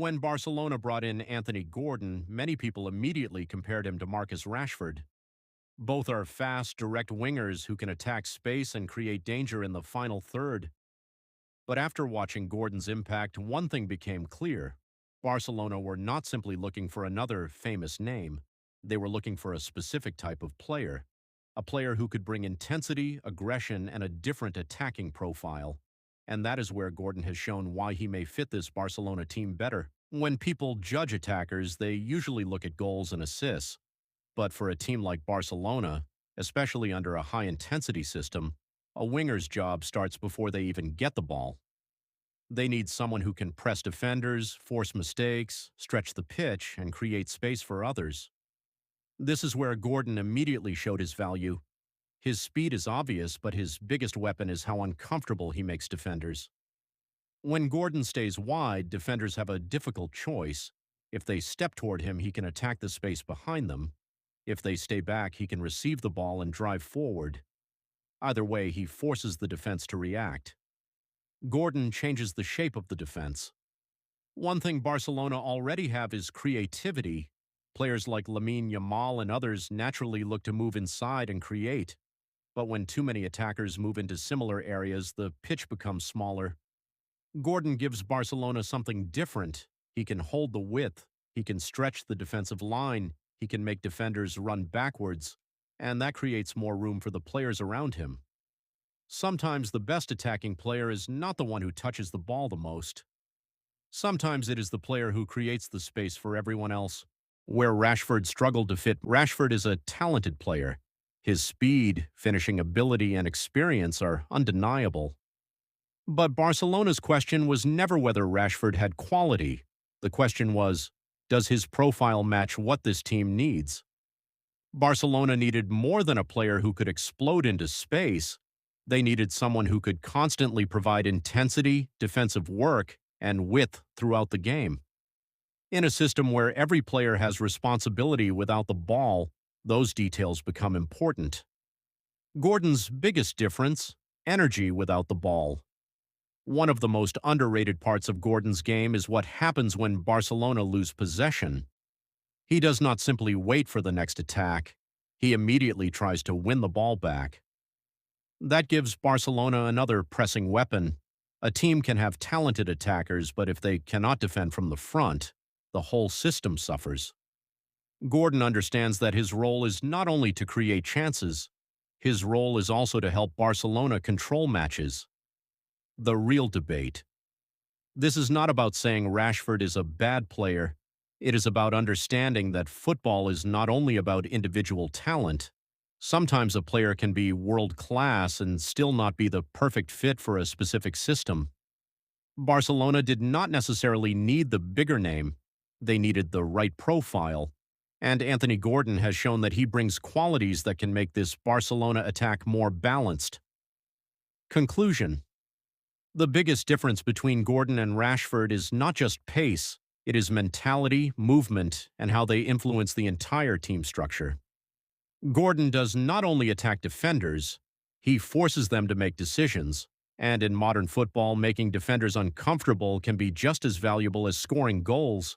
When Barcelona brought in Antony Gordon, many people immediately compared him to Marcus Rashford. Both are fast, direct wingers who can attack space and create danger in the final third. But after watching Gordon's impact, one thing became clear. Barcelona were not simply looking for another famous name. They were looking for a specific type of player. A player who could bring intensity, aggression, and a different attacking profile. And that is where Gordon has shown why he may fit this Barcelona team better. When people judge attackers, they usually look at goals and assists. But for a team like Barcelona, especially under a high-intensity system, a winger's job starts before they even get the ball. They need someone who can press defenders, force mistakes, stretch the pitch, and create space for others. This is where Gordon immediately showed his value. His speed is obvious, but his biggest weapon is how uncomfortable he makes defenders. When Gordon stays wide, defenders have a difficult choice. If they step toward him, he can attack the space behind them. If they stay back, he can receive the ball and drive forward. Either way, he forces the defense to react. Gordon changes the shape of the defense. One thing Barcelona already have is creativity. Players like Lamine Yamal and others naturally look to move inside and create. But when too many attackers move into similar areas, the pitch becomes smaller. Gordon gives Barcelona something different. He can hold the width. He can stretch the defensive line. He can make defenders run backwards. And that creates more room for the players around him. Sometimes the best attacking player is not the one who touches the ball the most. Sometimes it is the player who creates the space for everyone else. Where Rashford struggled to fit, Rashford is a talented player. His speed, finishing ability, and experience are undeniable. But Barcelona's question was never whether Rashford had quality. The question was, does his profile match what this team needs? Barcelona needed more than a player who could explode into space. They needed someone who could constantly provide intensity, defensive work, and width throughout the game. In a system where every player has responsibility without the ball, those details become important. Gordon's biggest difference: energy without the ball. One of the most underrated parts of Gordon's game is what happens when Barcelona lose possession. He does not simply wait for the next attack. He immediately tries to win the ball back. That gives Barcelona another pressing weapon. A team can have talented attackers, but if they cannot defend from the front, the whole system suffers. Gordon understands that his role is not only to create chances, his role is also to help Barcelona control matches. The real debate. This is not about saying Rashford is a bad player. It is about understanding that football is not only about individual talent. Sometimes a player can be world-class and still not be the perfect fit for a specific system. Barcelona did not necessarily need the bigger name. They needed the right profile. And Antony Gordon has shown that he brings qualities that can make this Barcelona attack more balanced. Conclusion. The biggest difference between Gordon and Rashford is not just pace. It is mentality, movement, and how they influence the entire team structure. Gordon does not only attack defenders, he forces them to make decisions. And in modern football, making defenders uncomfortable can be just as valuable as scoring goals.